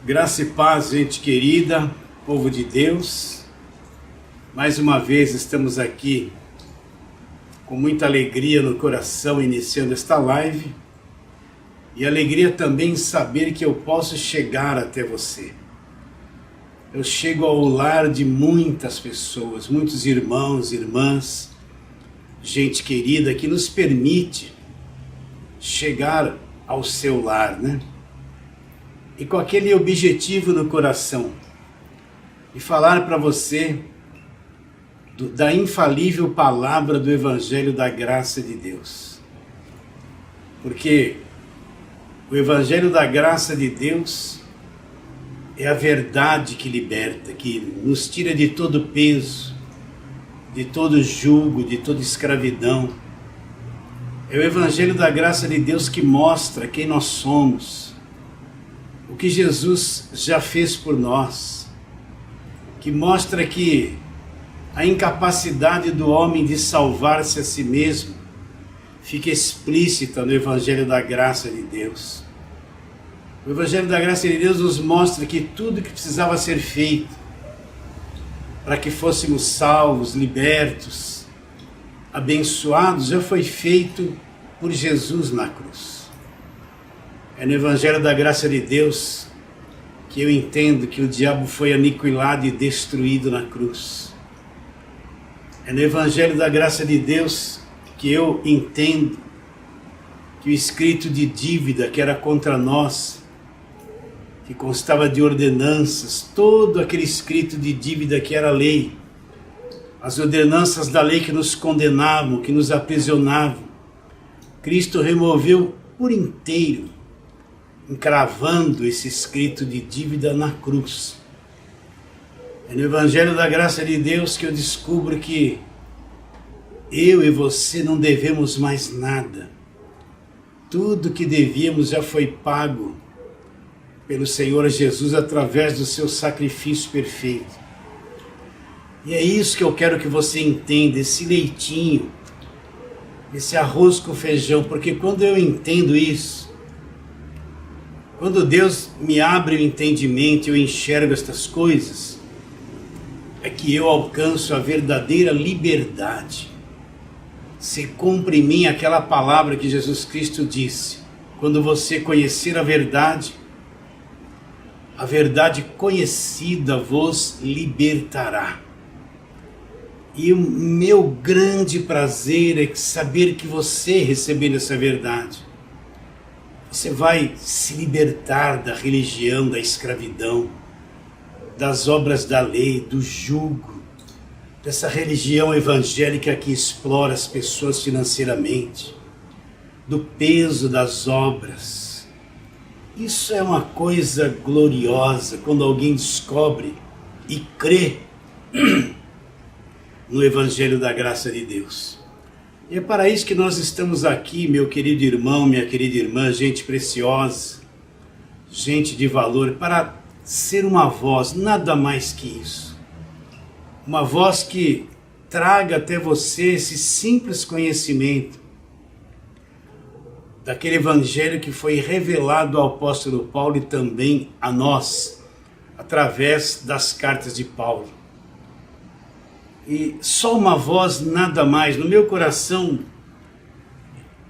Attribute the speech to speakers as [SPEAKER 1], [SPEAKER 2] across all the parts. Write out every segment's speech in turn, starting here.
[SPEAKER 1] Graça e paz, gente querida, povo de Deus. Mais uma vez estamos aqui com muita alegria no coração iniciando esta live e alegria também em saber que eu posso chegar até você. Eu chego ao lar de muitas pessoas, muitos irmãos, irmãs, gente querida que nos permite chegar ao seu lar, né? E com aquele objetivo no coração, de falar para você da infalível palavra do Evangelho da Graça de Deus. Porque o Evangelho da Graça de Deus é a verdade que liberta, que nos tira de todo peso, de todo jugo, de toda escravidão. É o Evangelho da Graça de Deus que mostra quem nós somos, o que Jesus já fez por nós, que mostra que a incapacidade do homem de salvar-se a si mesmo fica explícita no Evangelho da Graça de Deus. O Evangelho da Graça de Deus nos mostra que tudo que precisava ser feito para que fôssemos salvos, libertos, abençoados, já foi feito por Jesus na cruz. É no Evangelho da Graça de Deus que eu entendo que o diabo foi aniquilado e destruído na cruz. É no Evangelho da Graça de Deus que eu entendo que o escrito de dívida que era contra nós, que constava de ordenanças, todo aquele escrito de dívida que era lei, as ordenanças da lei que nos condenavam, que nos aprisionavam, Cristo removeu por inteiro, encravando esse escrito de dívida na cruz. É no Evangelho da Graça de Deus que eu descubro que eu e você não devemos mais nada. Tudo que devíamos já foi pago pelo Senhor Jesus através do seu sacrifício perfeito. E é isso que eu quero que você entenda, esse leitinho, esse arroz com feijão, porque quando eu entendo isso, quando Deus me abre o entendimento e eu enxergo estas coisas, é que eu alcanço a verdadeira liberdade. Se cumpre em mim aquela palavra que Jesus Cristo disse: quando você conhecer a verdade conhecida vos libertará. E o meu grande prazer é saber que você, recebendo essa verdade, você vai se libertar da religião, da escravidão, das obras da lei, do jugo, dessa religião evangélica que explora as pessoas financeiramente, do peso das obras. Isso é uma coisa gloriosa quando alguém descobre e crê no Evangelho da Graça de Deus. E é para isso que nós estamos aqui, meu querido irmão, minha querida irmã, gente preciosa, gente de valor, para ser uma voz, nada mais que isso. Uma voz que traga até você esse simples conhecimento daquele Evangelho que foi revelado ao apóstolo Paulo e também a nós, através das cartas de Paulo. E só uma voz, nada mais. No meu coração,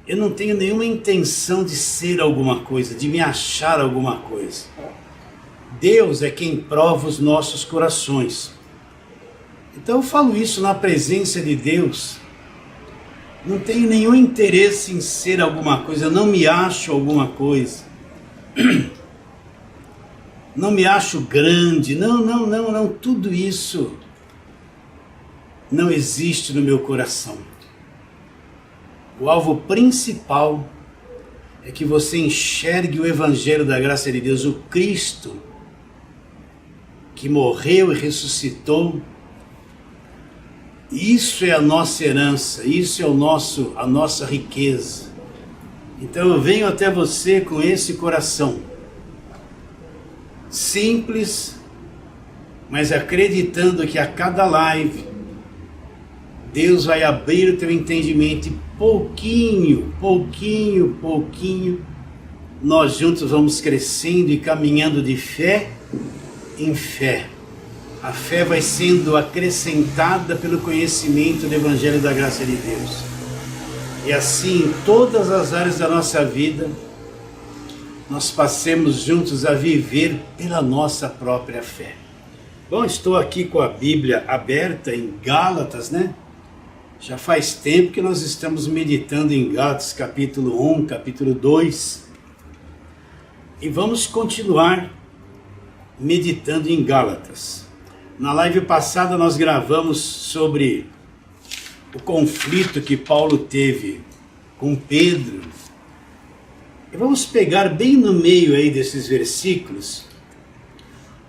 [SPEAKER 1] eu não tenho nenhuma intenção de ser alguma coisa, de me achar alguma coisa. Deus é quem prova os nossos corações. Então eu falo isso na presença de Deus. Não tenho nenhum interesse em ser alguma coisa, eu não me acho alguma coisa. Não me acho grande, não, tudo isso não existe no meu coração. O alvo principal é que você enxergue o Evangelho da Graça de Deus, o Cristo que morreu e ressuscitou. Isso é a nossa herança, isso é a nossa riqueza. Então eu venho até você com esse coração simples, mas acreditando que a cada live Deus vai abrir o teu entendimento e pouquinho nós juntos vamos crescendo e caminhando de fé em fé. A fé vai sendo acrescentada pelo conhecimento do Evangelho da Graça de Deus. E assim, em todas as áreas da nossa vida, nós passemos juntos a viver pela nossa própria fé. Bom, estou aqui com a Bíblia aberta em Gálatas, né? Já faz tempo que nós estamos meditando em Gálatas, capítulo 1, capítulo 2. E vamos continuar meditando em Gálatas. Na live passada nós gravamos sobre o conflito que Paulo teve com Pedro. E vamos pegar bem no meio aí desses versículos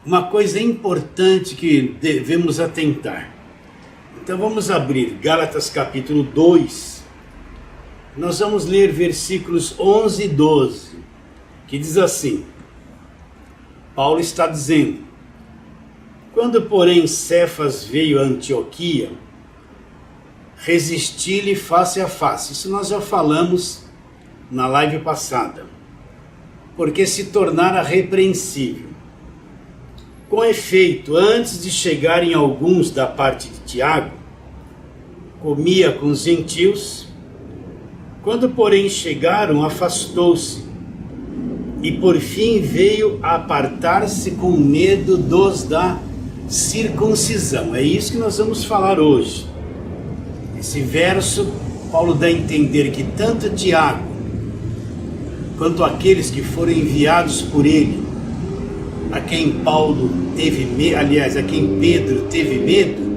[SPEAKER 1] uma coisa importante que devemos atentar. Então vamos abrir Gálatas capítulo 2. Nós vamos ler versículos 11 e 12, que diz assim: Paulo está dizendo: quando porém Cefas veio a Antioquia, resisti-lhe face a face. Isso nós já falamos na live passada. Porque se tornara repreensível. Com efeito, antes de chegarem alguns da parte de Tiago, comia com os gentios. Quando porém chegaram, afastou-se, e por fim veio a apartar-se com medo dos da circuncisão. É isso que nós vamos falar hoje. Esse verso, Paulo dá a entender que tanto Tiago, quanto aqueles que foram enviados por ele, a quem Paulo teve medo, aliás, a quem Pedro teve medo,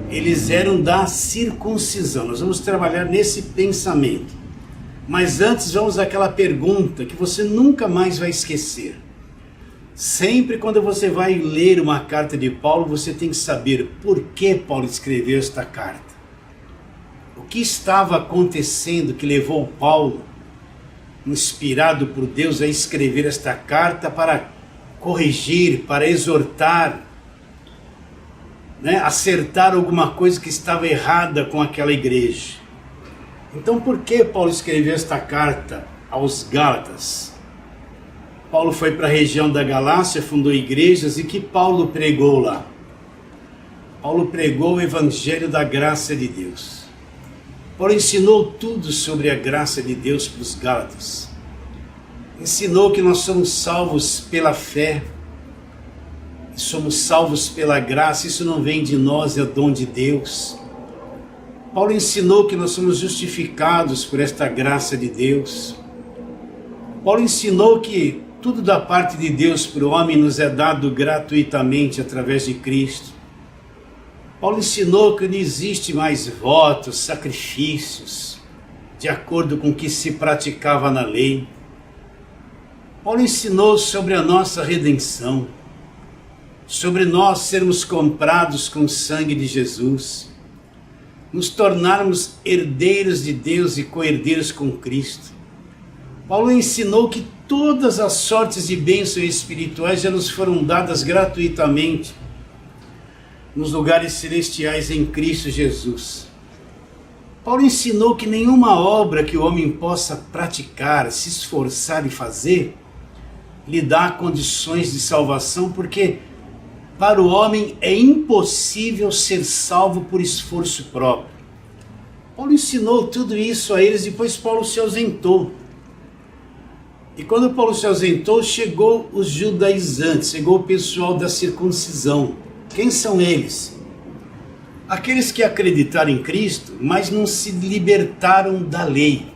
[SPEAKER 1] eles eram da circuncisão. Nós vamos trabalhar nesse pensamento. Mas antes vamos àquela pergunta que você nunca mais vai esquecer. Sempre quando você vai ler uma carta de Paulo, você tem que saber por que Paulo escreveu esta carta. O que estava acontecendo que levou Paulo, inspirado por Deus, a escrever esta carta para corrigir, para exortar, acertar alguma coisa que estava errada com aquela igreja. Então por que Paulo escreveu esta carta aos Gálatas? Paulo foi para a região da Galácia, fundou igrejas, e que Paulo pregou lá? Paulo pregou o Evangelho da graça de Deus. Paulo ensinou tudo sobre a graça de Deus para os Gálatas. Ensinou que nós somos salvos pela fé, somos salvos pela graça, isso não vem de nós, é o dom de Deus. Paulo ensinou que nós somos justificados por esta graça de Deus. Paulo ensinou que tudo da parte de Deus para o homem nos é dado gratuitamente através de Cristo. Paulo ensinou que não existe mais votos, sacrifícios, de acordo com o que se praticava na lei. Paulo ensinou sobre a nossa redenção, sobre nós sermos comprados com o sangue de Jesus, nos tornarmos herdeiros de Deus e co-herdeiros com Cristo. Paulo ensinou que todas as sortes de bênçãos espirituais já nos foram dadas gratuitamente nos lugares celestiais em Cristo Jesus. Paulo ensinou que nenhuma obra que o homem possa praticar, se esforçar e fazer, lhe dá condições de salvação, porque para o homem é impossível ser salvo por esforço próprio. Paulo ensinou tudo isso a eles, depois Paulo se ausentou. E quando Paulo se ausentou, chegou os judaizantes, chegou o pessoal da circuncisão. Quem são eles? Aqueles que acreditaram em Cristo, mas não se libertaram da lei.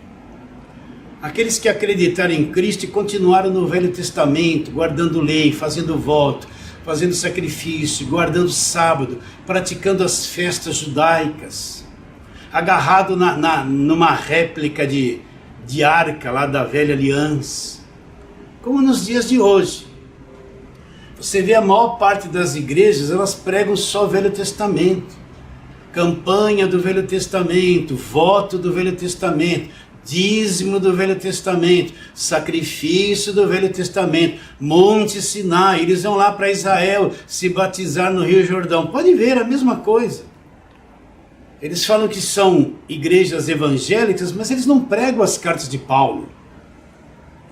[SPEAKER 1] Aqueles que acreditaram em Cristo e continuaram no Velho Testamento, guardando lei, fazendo voto, fazendo sacrifício, guardando sábado, praticando as festas judaicas, agarrado numa réplica de arca lá da velha aliança, como nos dias de hoje. Você vê a maior parte das igrejas, elas pregam só o Velho Testamento, campanha do Velho Testamento, voto do Velho Testamento, dízimo do Velho Testamento, sacrifício do Velho Testamento, Monte Sinai. Eles vão lá para Israel se batizar no Rio Jordão. Pode ver, a mesma coisa. Eles falam que são igrejas evangélicas, mas eles não pregam as cartas de Paulo.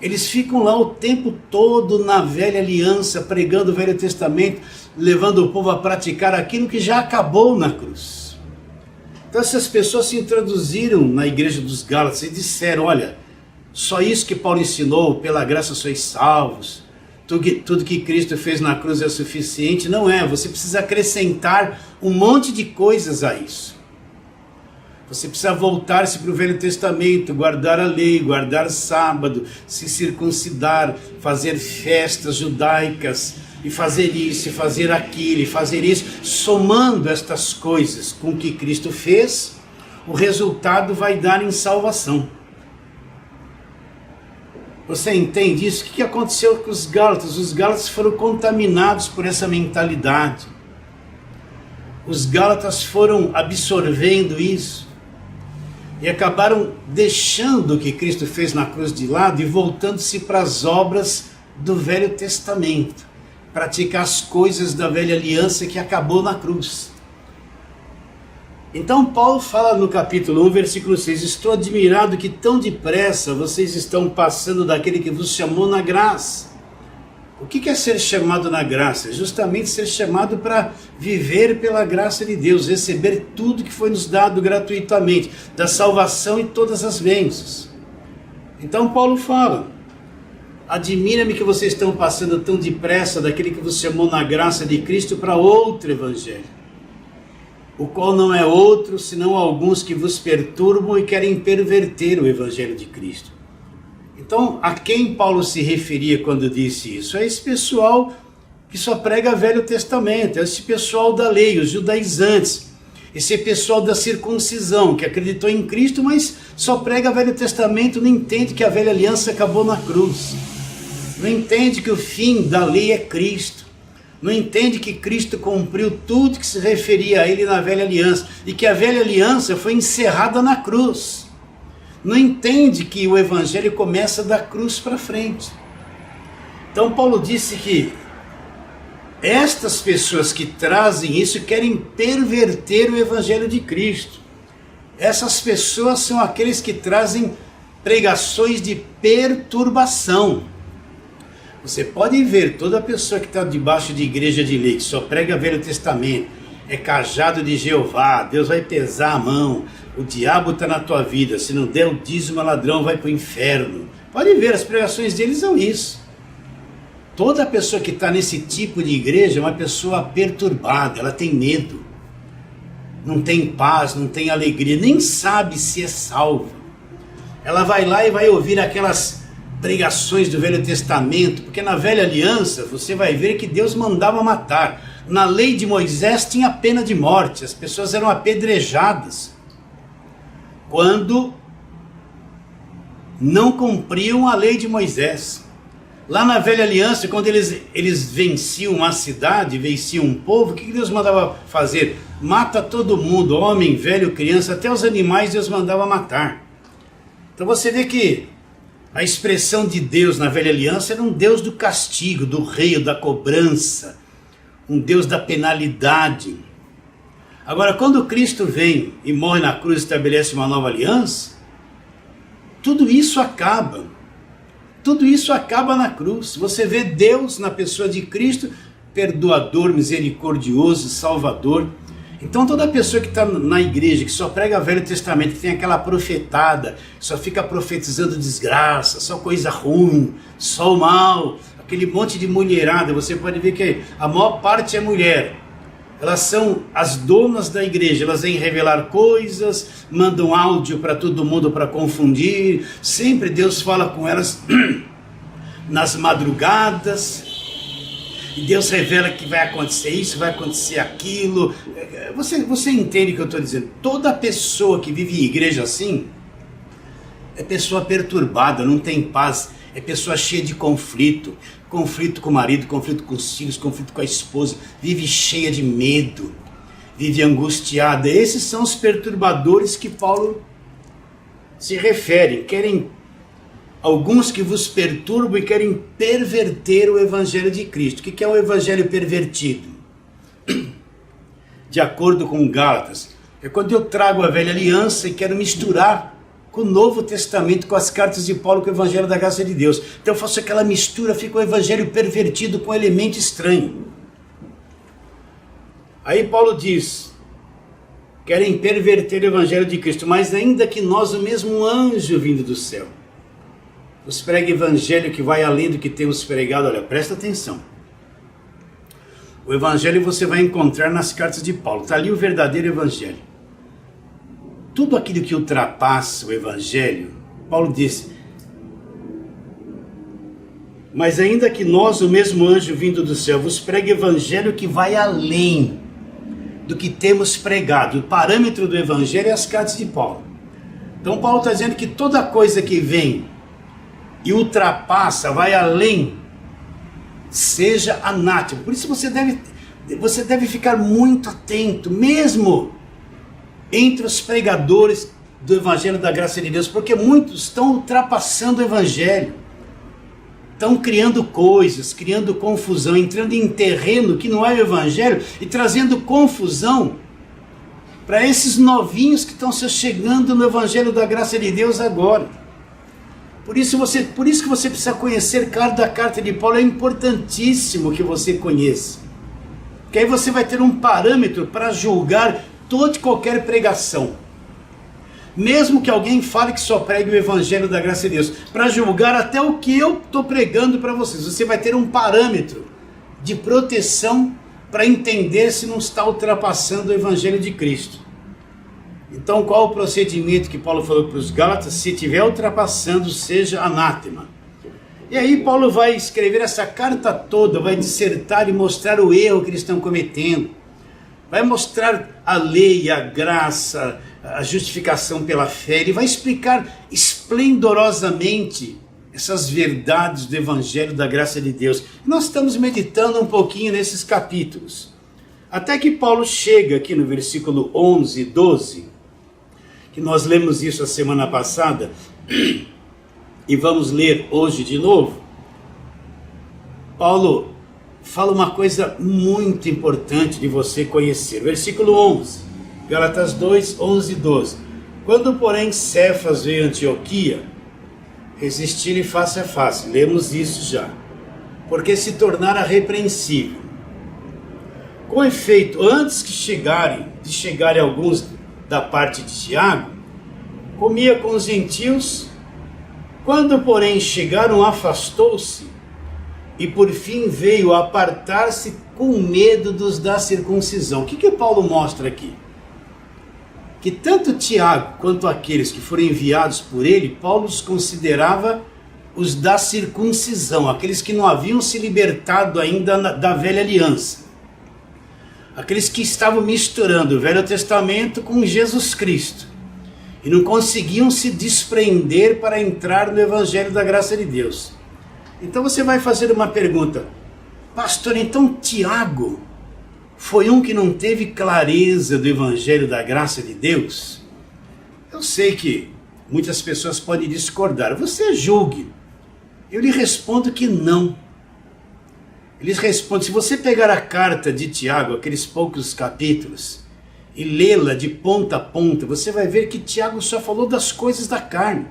[SPEAKER 1] Eles ficam lá o tempo todo na velha aliança, pregando o Velho Testamento, levando o povo a praticar aquilo que já acabou na cruz. Então essas pessoas se introduziram na igreja dos Gálatas e disseram, olha, só isso que Paulo ensinou, pela graça sois salvos, tudo que Cristo fez na cruz é suficiente. Não é, você precisa acrescentar um monte de coisas a isso. Você precisa voltar-se para o Velho Testamento, guardar a lei, guardar sábado, se circuncidar, fazer festas judaicas, e fazer isso, e fazer aquilo, e fazer isso. Somando estas coisas com o que Cristo fez, o resultado vai dar em salvação. Você entende isso? O que aconteceu com os Gálatas? Os Gálatas foram contaminados por essa mentalidade. Os Gálatas foram absorvendo isso e acabaram deixando o que Cristo fez na cruz de lado e voltando-se para as obras do Velho Testamento, praticar as coisas da velha aliança que acabou na cruz. Então Paulo fala no capítulo 1, versículo 6, estou admirado que tão depressa vocês estão passando daquele que vos chamou na graça. O que é ser chamado na graça? É justamente ser chamado para viver pela graça de Deus, receber tudo que foi nos dado gratuitamente, da salvação e todas as bênçãos. Então Paulo fala, admira-me que vocês estão passando tão depressa daquele que vos chamou na graça de Cristo para outro evangelho, o qual não é outro senão alguns que vos perturbam e querem perverter o evangelho de Cristo. Então, a quem Paulo se referia quando disse isso? É esse pessoal que só prega Velho Testamento, é esse pessoal da lei, os judaizantes, esse pessoal da circuncisão, que acreditou em Cristo, mas só prega Velho Testamento, não entende que a velha aliança acabou na cruz, não entende que o fim da lei é Cristo, não entende que Cristo cumpriu tudo que se referia a ele na velha aliança, e que a velha aliança foi encerrada na cruz. Não entende que o evangelho começa da cruz para frente. Então Paulo disse que estas pessoas que trazem isso querem perverter o evangelho de Cristo. Essas pessoas são aqueles que trazem pregações de perturbação. Você pode ver toda pessoa que está debaixo de igreja de lei, que só prega Velho Testamento, é cajado de Jeová, Deus vai pesar a mão, o diabo está na tua vida, se não der o dízimo a ladrão vai para o inferno. Pode ver, as pregações deles são isso. Toda pessoa que está nesse tipo de igreja é uma pessoa perturbada, ela tem medo, não tem paz, não tem alegria, nem sabe se é salva. Ela vai lá e vai ouvir aquelas pregações do Velho Testamento, porque na velha aliança você vai ver que Deus mandava matar. Na lei de Moisés tinha pena de morte, as pessoas eram apedrejadas quando não cumpriam a lei de Moisés. Lá na velha aliança, quando eles venciam uma cidade, venciam um povo, o que Deus mandava fazer? Mata todo mundo, homem, velho, criança, até os animais Deus mandava matar. Então você vê que a expressão de Deus na velha aliança era um Deus do castigo, do rei, da cobrança, um Deus da penalidade. Agora, quando Cristo vem e morre na cruz e estabelece uma nova aliança, tudo isso acaba. Tudo isso acaba na cruz. Você vê Deus na pessoa de Cristo, perdoador, misericordioso, salvador. Então toda pessoa que está na igreja, que só prega Velho Testamento, que tem aquela profetada, que só fica profetizando desgraça, só coisa ruim, só o mal, aquele monte de mulherada, você pode ver que a maior parte é mulher. Elas são as donas da igreja, elas vêm revelar coisas, mandam áudio para todo mundo para confundir, sempre Deus fala com elas nas madrugadas, e Deus revela que vai acontecer isso, vai acontecer aquilo. Você entende o que eu estou dizendo? Toda pessoa que vive em igreja assim, é pessoa perturbada, não tem paz, é pessoa cheia de conflito, conflito com o marido, conflito com os filhos, conflito com a esposa, vive cheia de medo, vive angustiada. Esses são os perturbadores que Paulo se refere, querem, alguns que vos perturbam e querem perverter o evangelho de Cristo. O que é o evangelho pervertido? De acordo com Gálatas, é quando eu trago a velha aliança e quero misturar com o Novo Testamento, com as cartas de Paulo, com o Evangelho da Graça de Deus. Então eu faço aquela mistura, fica o Evangelho pervertido com um elemento estranho. Aí Paulo diz, querem perverter o Evangelho de Cristo, mas ainda que nós, o mesmo anjo vindo do céu, vos pregue Evangelho que vai além do que temos pregado. Olha, presta atenção. O Evangelho você vai encontrar nas cartas de Paulo, está ali o verdadeiro Evangelho. Tudo aquilo que ultrapassa o Evangelho, Paulo disse, mas ainda que nós, o mesmo anjo vindo do céu, vos pregue Evangelho que vai além do que temos pregado. O parâmetro do Evangelho é as cartas de Paulo. Então Paulo está dizendo que toda coisa que vem e ultrapassa, vai além, seja anátema. Por isso você deve ficar muito atento, mesmo entre os pregadores do Evangelho da Graça de Deus, porque muitos estão ultrapassando o Evangelho, estão criando coisas, criando confusão, entrando em terreno que não é o Evangelho e trazendo confusão para esses novinhos que estão se chegando no Evangelho da Graça de Deus agora. Por isso que você precisa conhecer cada carta de Paulo, é importantíssimo que você conheça. Porque aí você vai ter um parâmetro para julgar toda e qualquer pregação. Mesmo que alguém fale que só pregue o Evangelho da Graça de Deus, para julgar até o que eu estou pregando para vocês. Você vai ter um parâmetro de proteção para entender se não está ultrapassando o Evangelho de Cristo. Então qual o procedimento que Paulo falou para os Gálatas? Se estiver ultrapassando, seja anátema. E aí Paulo vai escrever essa carta toda, vai dissertar e mostrar o erro que eles estão cometendo. Vai mostrar a lei, a graça, a justificação pela fé. Ele vai explicar esplendorosamente essas verdades do Evangelho da Graça de Deus. Nós estamos meditando um pouquinho nesses capítulos. Até que Paulo chega aqui no versículo 11 e 12, que nós lemos isso a semana passada, e vamos ler hoje de novo. Paulo fala uma coisa muito importante de você conhecer. Versículo 11, Gálatas 2, 11 e 12. Quando, porém, Cefas veio a Antioquia, resistir-lhe face a face. Lemos isso já. Porque se tornara repreensível. Com efeito, antes de chegarem alguns da parte de Tiago, comia com os gentios. Quando, porém, chegaram, afastou-se, e por fim veio apartar-se com medo dos da circuncisão. O que Paulo mostra aqui? Que tanto Tiago quanto aqueles que foram enviados por ele, Paulo os considerava os da circuncisão, aqueles que não haviam se libertado ainda da velha aliança. Aqueles que estavam misturando o Velho Testamento com Jesus Cristo e não conseguiam se desprender para entrar no Evangelho da Graça de Deus. Então você vai fazer uma pergunta: pastor, então Tiago foi um que não teve clareza do Evangelho da Graça de Deus? Eu sei que muitas pessoas podem discordar, você julgue. Eu lhe respondo que não. Eles respondem, se você pegar a carta de Tiago, aqueles poucos capítulos, e lê-la de ponta a ponta, você vai ver que Tiago só falou das coisas da carne.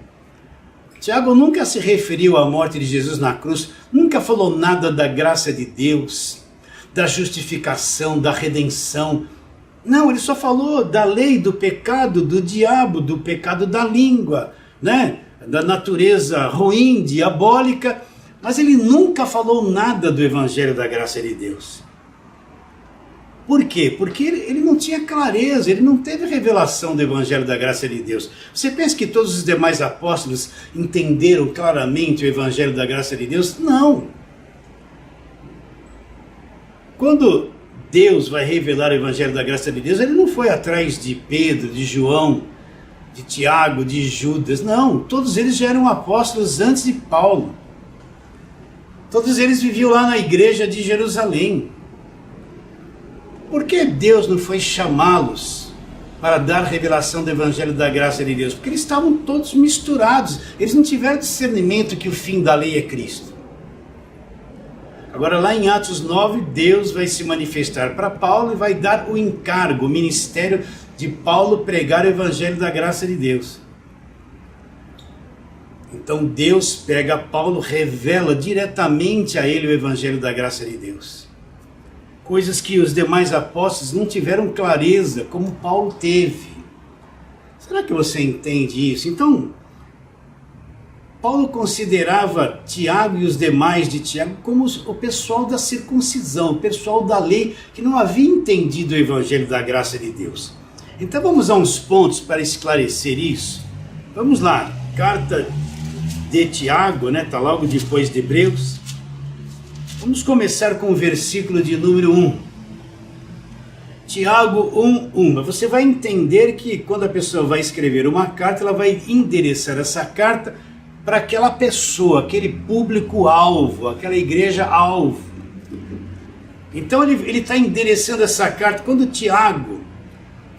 [SPEAKER 1] Tiago nunca se referiu à morte de Jesus na cruz, nunca falou nada da graça de Deus, da justificação, da redenção. Não, ele só falou da lei, do pecado, do diabo, do pecado da língua, né? Da natureza ruim, diabólica. Mas ele nunca falou nada do Evangelho da Graça de Deus. Por quê? Porque ele não tinha clareza, ele não teve revelação do Evangelho da Graça de Deus. Você pensa que todos os demais apóstolos entenderam claramente o Evangelho da Graça de Deus? Não. Quando Deus vai revelar o Evangelho da Graça de Deus, ele não foi atrás de Pedro, de João, de Tiago, de Judas. Não, todos eles já eram apóstolos antes de Paulo. Todos eles viviam lá na igreja de Jerusalém. Por que Deus não foi chamá-los para dar revelação do Evangelho da Graça de Deus? Porque eles estavam todos misturados. Eles não tiveram discernimento que o fim da lei é Cristo. Agora lá em Atos 9, Deus vai se manifestar para Paulo e vai dar o encargo, o ministério de Paulo pregar o Evangelho da Graça de Deus. Então Deus pega Paulo, revela diretamente a ele o evangelho da graça de Deus. Coisas que os demais apóstolos não tiveram clareza, como Paulo teve. Será que você entende isso? Então, Paulo considerava Tiago e os demais de Tiago como o pessoal da circuncisão, o pessoal da lei, que não havia entendido o evangelho da graça de Deus. Então vamos a uns pontos para esclarecer isso. Vamos lá, carta de Tiago, né? Está logo depois de Hebreus. Vamos começar com o versículo de número 1. Tiago 1:1. Mas você vai entender que quando a pessoa vai escrever uma carta, ela vai endereçar essa carta para aquela pessoa, aquele público-alvo, aquela igreja-alvo. Então ele está endereçando essa carta. Quando Tiago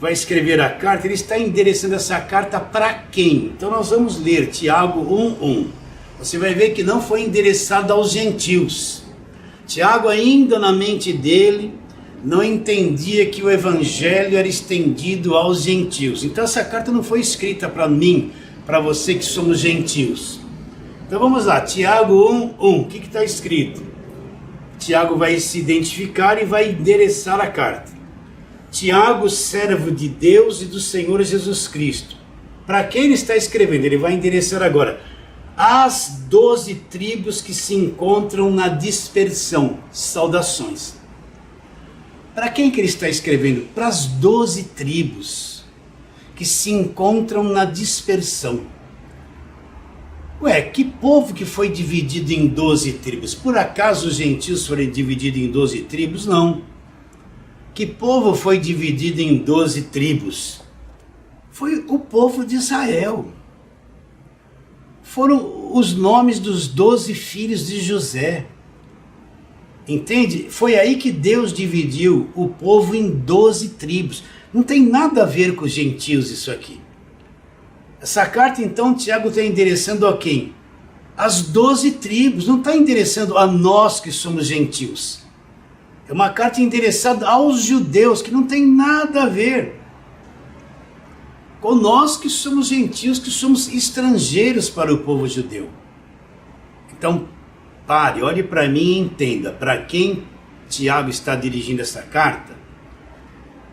[SPEAKER 1] vai escrever a carta, ele está endereçando essa carta para quem? Então nós vamos ler Tiago 1:1. Você vai ver que não foi endereçado aos gentios. Tiago, ainda na mente dele, não entendia que o evangelho era estendido aos gentios. Então essa carta não foi escrita para mim, para você que somos gentios. Então vamos lá, Tiago 1:1. O que está escrito? Tiago vai se identificar e vai endereçar a carta. Tiago, servo de Deus e do Senhor Jesus Cristo. Para quem ele está escrevendo? Ele vai endereçar agora as 12 tribos que se encontram na dispersão. Saudações. Para quem que ele está escrevendo? Para as 12 tribos que se encontram na dispersão. Ué, que povo que foi dividido em 12 tribos? Por acaso os gentios foram divididos em 12 tribos? Não. Que povo foi dividido em 12 tribos? Foi o povo de Israel. Foram os nomes dos 12 filhos de José. Entende? Foi aí que Deus dividiu o povo em 12 tribos. Não tem nada a ver com os gentios isso aqui. Essa carta, então, Tiago está endereçando a quem? As 12 tribos. Não está endereçando a nós que somos gentios. É uma carta endereçada aos judeus, que não tem nada a ver com nós que somos gentios, que somos estrangeiros para o povo judeu. Então, pare, olhe para mim e entenda. Para quem Tiago está dirigindo essa carta?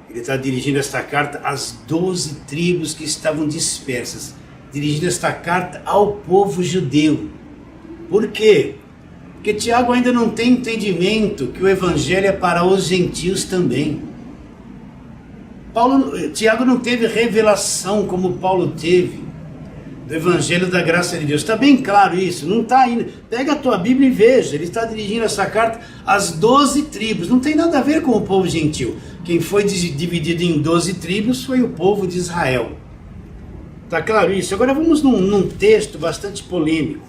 [SPEAKER 1] Ele está dirigindo esta carta às 12 tribos que estavam dispersas. Dirigindo esta carta ao povo judeu. Por quê? Porque Tiago ainda não tem entendimento que o evangelho é para os gentios também. Tiago não teve revelação como Paulo teve do evangelho da graça de Deus. Está bem claro isso, não está ainda. Pega a tua Bíblia e veja, ele está dirigindo essa carta às 12 tribos. Não tem nada a ver com o povo gentil. Quem foi dividido em 12 tribos foi o povo de Israel. Está claro isso? Agora vamos num texto bastante polêmico.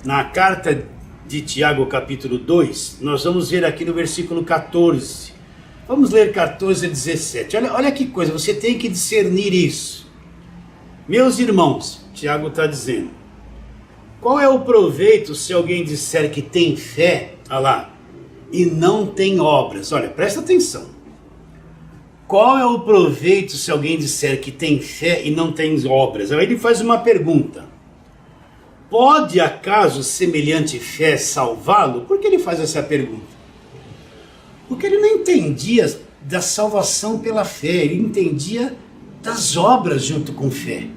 [SPEAKER 1] Na carta de Tiago, capítulo 2, nós vamos ver aqui no versículo 14. Vamos ler 14 a 17. Olha que coisa, você tem que discernir isso. Meus irmãos, Tiago está dizendo, qual é o proveito se alguém disser que tem fé, olha lá, e não tem obras? Olha, presta atenção. Qual é o proveito se alguém disser que tem fé e não tem obras? Aí ele faz uma pergunta. Pode acaso semelhante fé salvá-lo? Por que ele faz essa pergunta? Porque ele não entendia da salvação pela fé, ele entendia das obras junto com fé.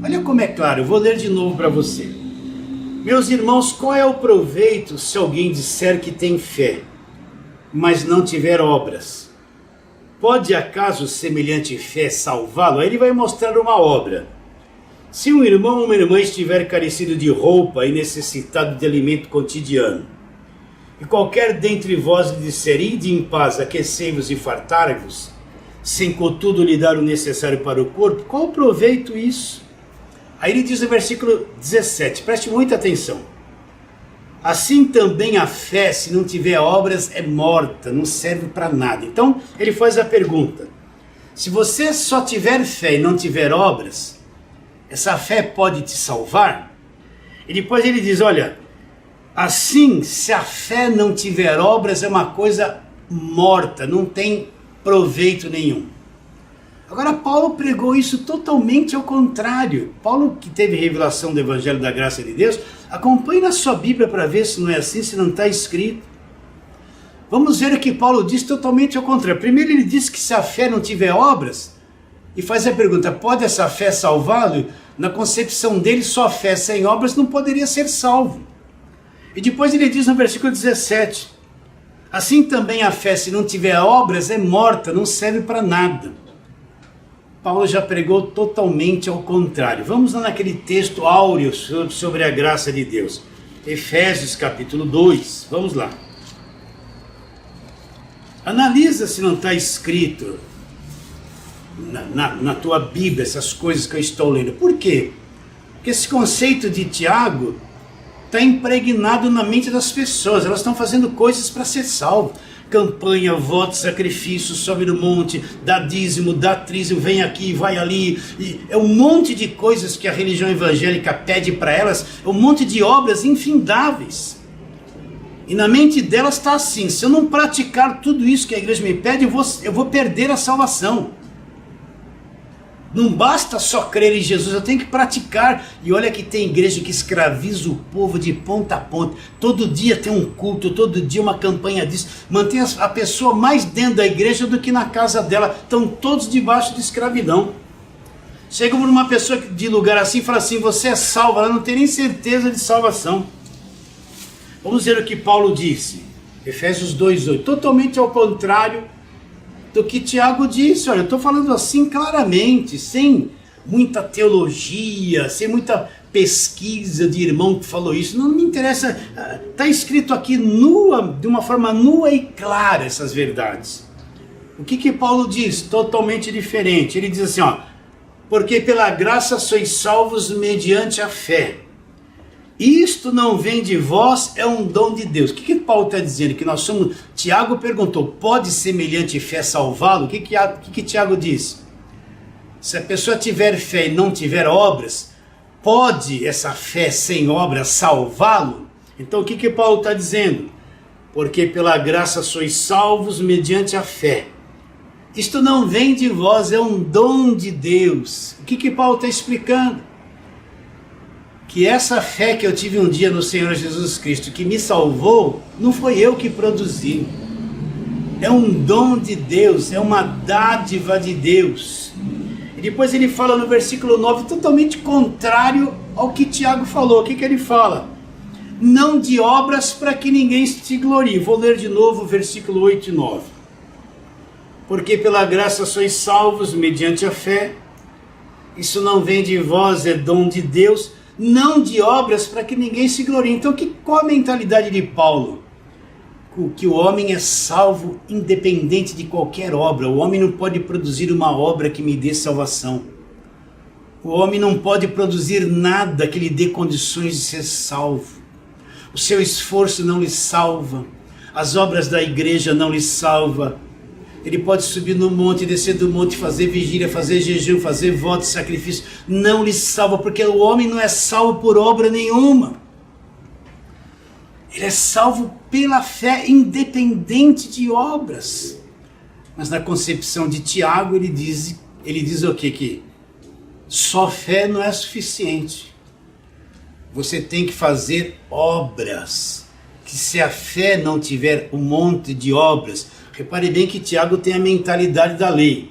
[SPEAKER 1] Olha como é claro, eu vou ler de novo para você. Meus irmãos, qual é o proveito se alguém disser que tem fé, mas não tiver obras? Pode acaso semelhante fé salvá-lo? Aí ele vai mostrar uma obra. Se um irmão ou uma irmã estiver carecido de roupa e necessitado de alimento cotidiano, e qualquer dentre vós lhe disser, ide em paz, aquecei-vos e fartai-vos, sem contudo lhe dar o necessário para o corpo, qual o proveito isso? Aí ele diz no versículo 17, preste muita atenção. Assim também a fé, se não tiver obras, é morta, não serve para nada. Então ele faz a pergunta, se você só tiver fé e não tiver obras, essa fé pode te salvar? E depois ele diz, olha, assim, se a fé não tiver obras, é uma coisa morta, não tem proveito nenhum. Agora, Paulo pregou isso totalmente ao contrário. Paulo, que teve revelação do Evangelho da Graça de Deus, acompanhe na sua Bíblia para ver se não é assim, se não está escrito. Vamos ver o que Paulo diz totalmente ao contrário. Primeiro ele diz que se a fé não tiver obras, e faz a pergunta, pode essa fé salvá-lo? Na concepção dele, só fé sem obras não poderia ser salvo. E depois ele diz no versículo 17, assim também a fé, se não tiver obras, é morta, não serve para nada. Paulo já pregou totalmente ao contrário. Vamos lá naquele texto áureo sobre a graça de Deus. Efésios capítulo 2, vamos lá. Analisa se não está escrito na tua Bíblia essas coisas que eu estou lendo. Por quê? Porque esse conceito de Tiago está impregnado na mente das pessoas. Elas estão fazendo coisas para ser salvo. Campanha, voto, sacrifício, sobe no monte, dá dízimo, dá trízimo, vem aqui, vai ali. E é um monte de coisas que a religião evangélica pede para elas, é um monte de obras infindáveis. E na mente delas está assim, se eu não praticar tudo isso que a igreja me pede, eu vou perder a salvação. Não basta só crer em Jesus, eu tenho que praticar. E olha que tem igreja que escraviza o povo de ponta a ponta. Todo dia tem um culto, todo dia uma campanha disso. Mantém a pessoa mais dentro da igreja do que na casa dela. Estão todos debaixo de escravidão. Chega uma pessoa de lugar assim e fala assim, você é salvo, ela não tem nem certeza de salvação. Vamos ver o que Paulo disse. Efésios 2:8, totalmente ao contrário do que Tiago disse. Olha, eu estou falando assim claramente, sem muita teologia, sem muita pesquisa de irmão que falou isso. Não me interessa, está escrito aqui de uma forma nua e clara essas verdades. O que Paulo diz? Totalmente diferente. Ele diz assim, ó, porque pela graça sois salvos mediante a fé. Isto não vem de vós, é um dom de Deus. O que Paulo está dizendo? Que nós somos... Tiago perguntou, pode semelhante fé salvá-lo? O que Tiago disse? Se a pessoa tiver fé e não tiver obras, pode essa fé sem obras salvá-lo? Então o que Paulo está dizendo? Porque pela graça sois salvos mediante a fé. Isto não vem de vós, é um dom de Deus. O que Paulo está explicando? Que essa fé que eu tive um dia no Senhor Jesus Cristo, que me salvou, não foi eu que produzi. É um dom de Deus, é uma dádiva de Deus. E depois ele fala no versículo 9, totalmente contrário ao que Tiago falou. O que ele fala? Não de obras para que ninguém se glorie. Vou ler de novo o versículo 8 e 9. Porque pela graça sois salvos mediante a fé. Isso não vem de vós, é dom de Deus. Não de obras para que ninguém se glorie. Então qual a mentalidade de Paulo? Que o homem é salvo independente de qualquer obra. O homem não pode produzir uma obra que me dê salvação. O homem não pode produzir nada que lhe dê condições de ser salvo. O seu esforço não lhe salva. As obras da igreja não lhe salva. Ele pode subir no monte, descer do monte, fazer vigília, fazer jejum, fazer voto, sacrifício. Não lhe salva, porque o homem não é salvo por obra nenhuma. Ele é salvo pela fé, independente de obras. Mas na concepção de Tiago, ele diz o quê? Que só fé não é suficiente. Você tem que fazer obras. Que se a fé não tiver um monte de obras... Repare bem que Tiago tem a mentalidade da lei.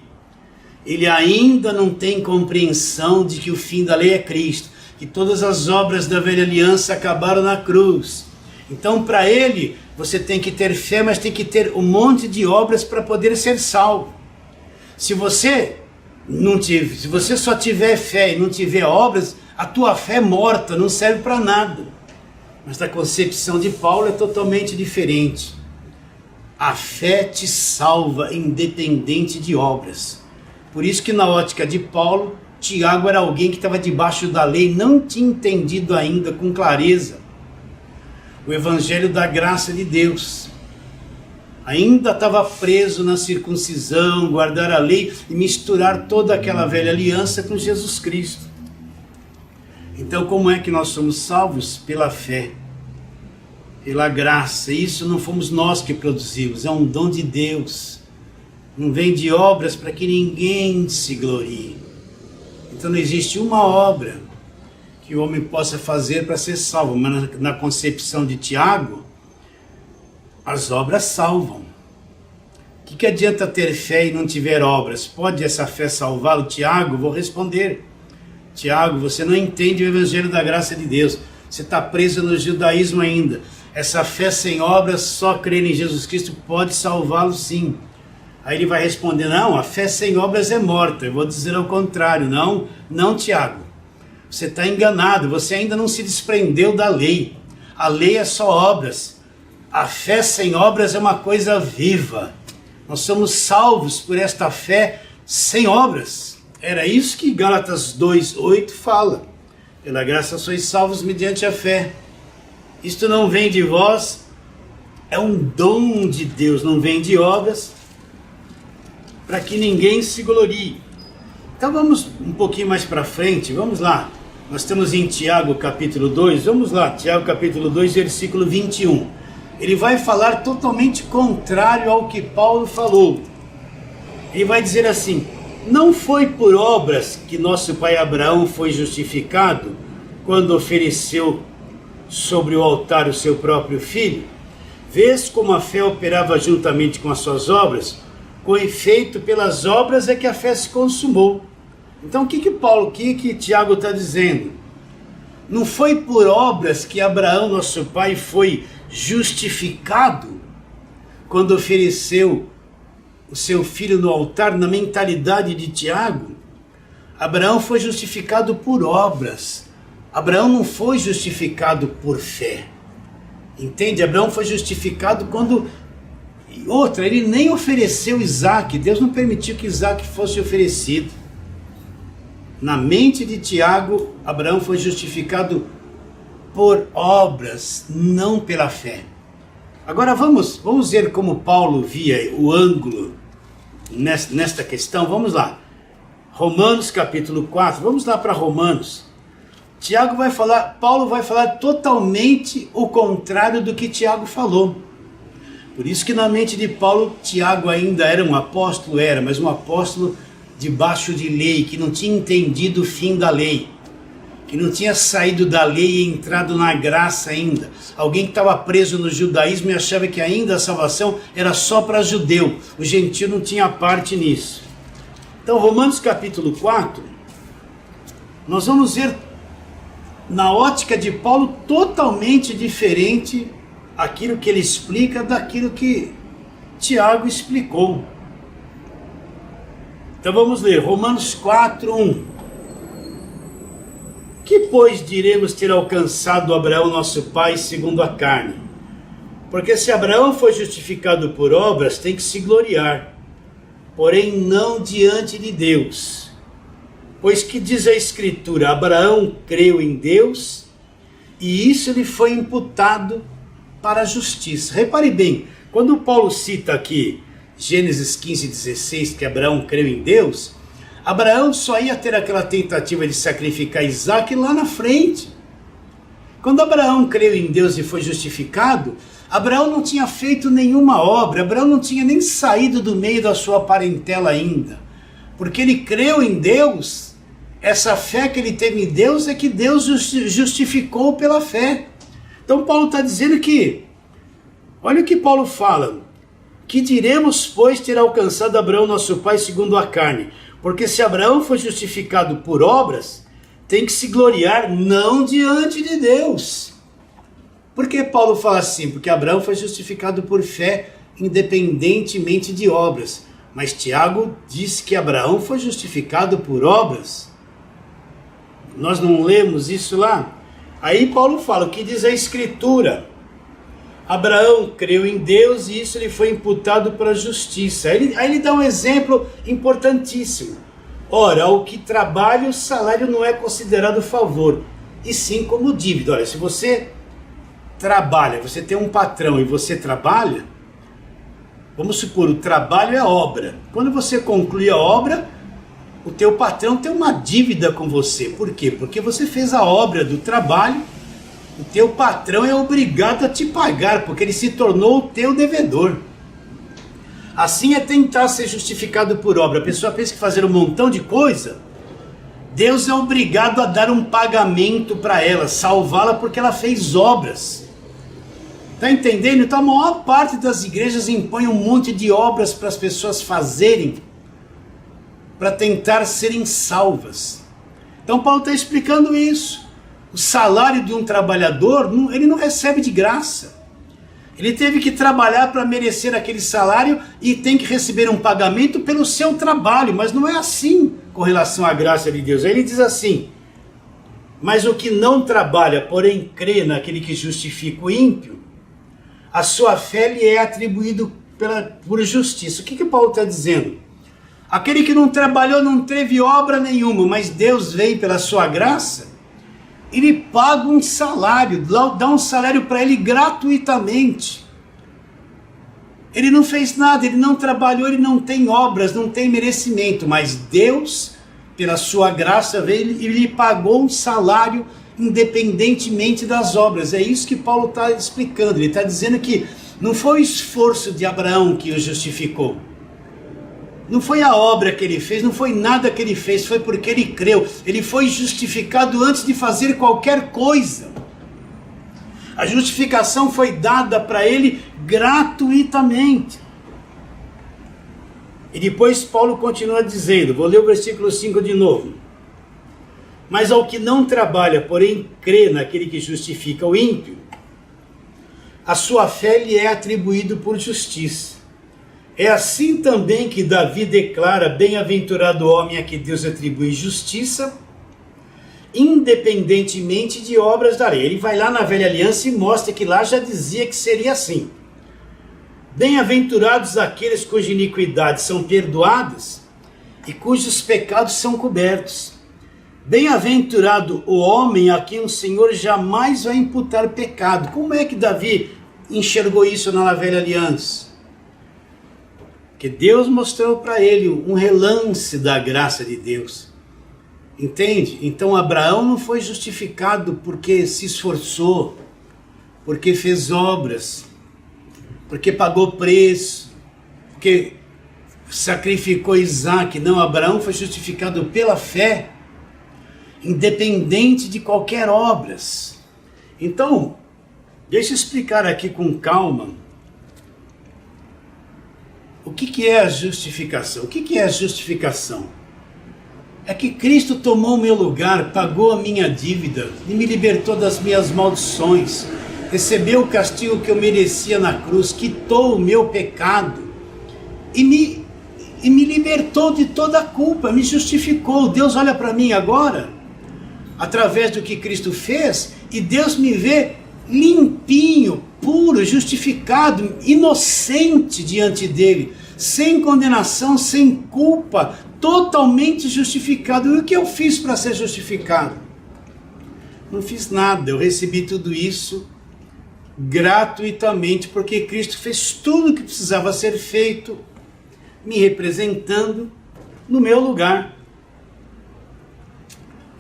[SPEAKER 1] Ele ainda não tem compreensão de que o fim da lei é Cristo. Que todas as obras da velha aliança acabaram na cruz. Então para ele, você tem que ter fé, mas tem que ter um monte de obras para poder ser salvo. Se você só tiver fé e não tiver obras, a tua fé é morta, não serve para nada. Mas a concepção de Paulo é totalmente diferente. A fé te salva independente de obras. Por isso que na ótica de Paulo, Tiago era alguém que estava debaixo da lei, não tinha entendido ainda com clareza o evangelho da graça de Deus. Ainda estava preso na circuncisão, guardar a lei e misturar toda aquela velha aliança com Jesus Cristo. Então como é que nós somos salvos? Pela fé. Pela graça, isso não fomos nós que produzimos, é um dom de Deus. Não vem de obras para que ninguém se glorie. Então não existe uma obra que o homem possa fazer para ser salvo. Mas na concepção de Tiago, as obras salvam. O que adianta ter fé e não tiver obras? Pode essa fé salvá-lo, Tiago? Vou responder. Tiago, você não entende o evangelho da graça de Deus. Você está preso no judaísmo ainda. Essa fé sem obras, só crer em Jesus Cristo pode salvá-lo, sim. Aí ele vai responder, não, a fé sem obras é morta. Eu vou dizer ao contrário. Não, Tiago. Você está enganado, você ainda não se desprendeu da lei. A lei é só obras. A fé sem obras é uma coisa viva. Nós somos salvos por esta fé sem obras. Era isso que Gálatas 2:8 fala. Pela graça sois salvos mediante a fé. Isto não vem de vós, é um dom de Deus, não vem de obras, para que ninguém se glorie. Então vamos um pouquinho mais para frente, vamos lá. Nós estamos em Tiago capítulo 2, vamos lá, Tiago capítulo 2, versículo 21. Ele vai falar totalmente contrário ao que Paulo falou. Ele vai dizer assim: não foi por obras que nosso pai Abraão foi justificado quando ofereceu sobre o altar o seu próprio filho? Vês como a fé operava juntamente com as suas obras? Com efeito, pelas obras é que a fé se consumou. Então o que Tiago está dizendo? Não foi por obras que Abraão, nosso pai, foi justificado quando ofereceu o seu filho no altar. Na mentalidade de Tiago, Abraão foi justificado por obras. Abraão não foi justificado por fé. Entende? Abraão foi justificado quando... E outra, ele nem ofereceu Isaac. Deus não permitiu que Isaac fosse oferecido. Na mente de Tiago, Abraão foi justificado por obras, não pela fé. Agora vamos ver como Paulo via o ângulo nesta questão. Vamos lá. Romanos capítulo 4, vamos lá para Romanos. Paulo vai falar totalmente o contrário do que Tiago falou. Por isso que na mente de Paulo, Tiago ainda era um apóstolo, mas um apóstolo debaixo de lei, que não tinha entendido o fim da lei, que não tinha saído da lei e entrado na graça ainda. Alguém que estava preso no judaísmo e achava que ainda a salvação era só para judeu. O gentio não tinha parte nisso. Então, Romanos capítulo 4, nós vamos ver na ótica de Paulo totalmente diferente aquilo que ele explica daquilo que Tiago explicou. Então vamos ler, Romanos 4:1. Que, pois, diremos ter alcançado Abraão, nosso pai, segundo a carne? Porque se Abraão foi justificado por obras, tem que se gloriar, porém não diante de Deus. Pois que diz a Escritura, Abraão creu em Deus, e isso lhe foi imputado para a justiça. Repare bem, quando Paulo cita aqui Gênesis 15:16, que Abraão creu em Deus, Abraão só ia ter aquela tentativa de sacrificar Isaac lá na frente. Quando Abraão creu em Deus e foi justificado, Abraão não tinha feito nenhuma obra, Abraão não tinha nem saído do meio da sua parentela ainda. Porque ele creu em Deus, essa fé que ele teve em Deus é que Deus justificou pela fé. Então Paulo está dizendo que, olha o que Paulo fala, que diremos, pois, ter alcançado Abraão, nosso pai, segundo a carne? Porque se Abraão foi justificado por obras, tem que se gloriar não diante de Deus. Por que Paulo fala assim? Porque Abraão foi justificado por fé, independentemente de obras. Mas Tiago diz que Abraão foi justificado por obras. Nós não lemos isso lá? Aí Paulo fala, o que diz a Escritura? Abraão creu em Deus e isso lhe foi imputado para a justiça. Aí ele dá um exemplo importantíssimo. Ora, ao que trabalha, o salário não é considerado favor, e sim como dívida. Olha, se você trabalha, você tem um patrão e você trabalha, vamos supor, o trabalho é obra. Quando você conclui a obra, o teu patrão tem uma dívida com você. Por quê? Porque você fez a obra do trabalho. O teu patrão é obrigado a te pagar, porque ele se tornou o teu devedor. Assim é tentar ser justificado por obra. A pessoa pensa que fazer um montão de coisa, Deus é obrigado a dar um pagamento para ela, salvá-la porque ela fez obras. Está entendendo? Então a maior parte das igrejas impõe um monte de obras para as pessoas fazerem, para tentar serem salvas. Então Paulo está explicando isso. O salário de um trabalhador, ele não recebe de graça. Ele teve que trabalhar para merecer aquele salário e tem que receber um pagamento pelo seu trabalho, mas não é assim com relação à graça de Deus. Aí ele diz assim: mas o que não trabalha, porém crê naquele que justifica o ímpio, a sua fé lhe é atribuído por justiça. O que Paulo está dizendo? Aquele que não trabalhou, não teve obra nenhuma, mas Deus veio pela sua graça, ele paga um salário, dá um salário para ele gratuitamente. Ele não fez nada, ele não trabalhou, ele não tem obras, não tem merecimento, mas Deus, pela sua graça, veio e lhe pagou um salário independentemente das obras. É isso que Paulo está explicando. Ele está dizendo que não foi o esforço de Abraão que o justificou. Não foi a obra que ele fez, não foi nada que ele fez, foi porque ele creu. Ele foi justificado antes de fazer qualquer coisa. A justificação foi dada para ele gratuitamente. E depois Paulo continua dizendo, vou ler o versículo 5 de novo. Mas ao que não trabalha, porém crê naquele que justifica o ímpio, a sua fé lhe é atribuído por justiça. É assim também que Davi declara: bem-aventurado o homem a que Deus atribui justiça, independentemente de obras da lei. Ele vai lá na Velha Aliança e mostra que lá já dizia que seria assim. Bem-aventurados aqueles cujas iniquidades são perdoadas e cujos pecados são cobertos. Bem-aventurado o homem a quem o Senhor jamais vai imputar pecado. Como é que Davi enxergou isso na Velha Aliança? Que Deus mostrou para ele um relance da graça de Deus. Entende? Então Abraão não foi justificado porque se esforçou, porque fez obras, porque pagou preço, porque sacrificou Isaac. Não, Abraão foi justificado pela fé, independente de qualquer obras. Então, deixa eu explicar aqui com calma o que é a justificação. O que é a justificação? É que Cristo tomou o meu lugar, pagou a minha dívida e me libertou das minhas maldições, recebeu o castigo que eu merecia na cruz, quitou o meu pecado e me libertou de toda a culpa, me justificou. Deus olha para mim agora, através do que Cristo fez, e Deus me vê limpinho, puro, justificado, inocente diante dele, sem condenação, sem culpa, totalmente justificado. E o que eu fiz para ser justificado? Não fiz nada, eu recebi tudo isso gratuitamente, porque Cristo fez tudo o que precisava ser feito, me representando no meu lugar.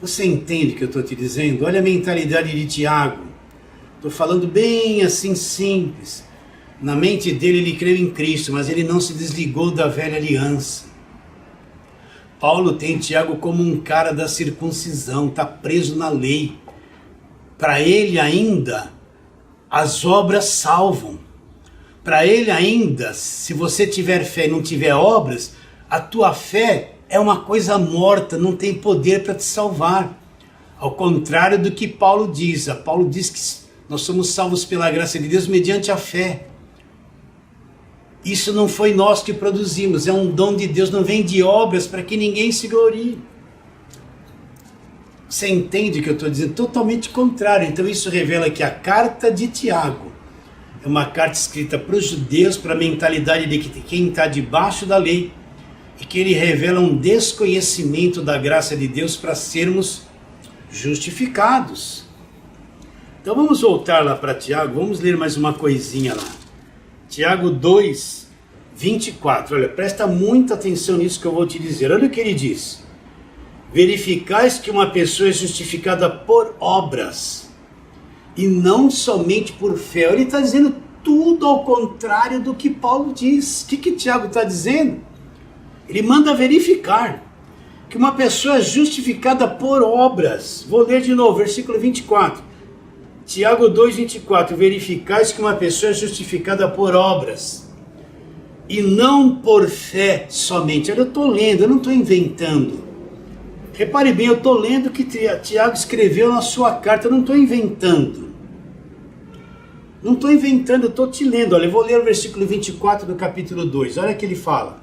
[SPEAKER 1] Você entende o que eu estou te dizendo? Olha a mentalidade de Tiago. Estou falando bem assim simples. Na mente dele ele creu em Cristo, mas ele não se desligou da velha aliança. Paulo tem Tiago como um cara da circuncisão, está preso na lei. Para ele ainda, as obras salvam. Para ele ainda, se você tiver fé e não tiver obras, a tua fé é uma coisa morta, não tem poder para te salvar. Ao contrário do que Paulo diz. Paulo diz que nós somos salvos pela graça de Deus mediante a fé. Isso não foi nós que produzimos, é um dom de Deus, não vem de obras para que ninguém se glorie. Você entende o que eu estou dizendo? Totalmente contrário. Então isso revela que a carta de Tiago é uma carta escrita para os judeus, para a mentalidade de quem está debaixo da lei, e que ele revela um desconhecimento da graça de Deus para sermos justificados. Então vamos voltar lá para Tiago, vamos ler mais uma coisinha lá. Tiago 2, 24, olha, presta muita atenção nisso que eu vou te dizer. Olha o que ele diz: verificais que uma pessoa é justificada por obras, e não somente por fé. Ele está dizendo tudo ao contrário do que Paulo diz. O que Tiago está dizendo? Ele manda verificar que uma pessoa é justificada por obras. Vou ler de novo, versículo 24. Tiago 2,24. Verificais que uma pessoa é justificada por obras e não por fé somente. Olha, eu estou lendo, eu não estou inventando. Repare bem, eu estou lendo o que Tiago escreveu na sua carta, eu não estou inventando. Não estou inventando, eu estou te lendo. Olha, eu vou ler o versículo 24 do capítulo 2. Olha o que ele fala.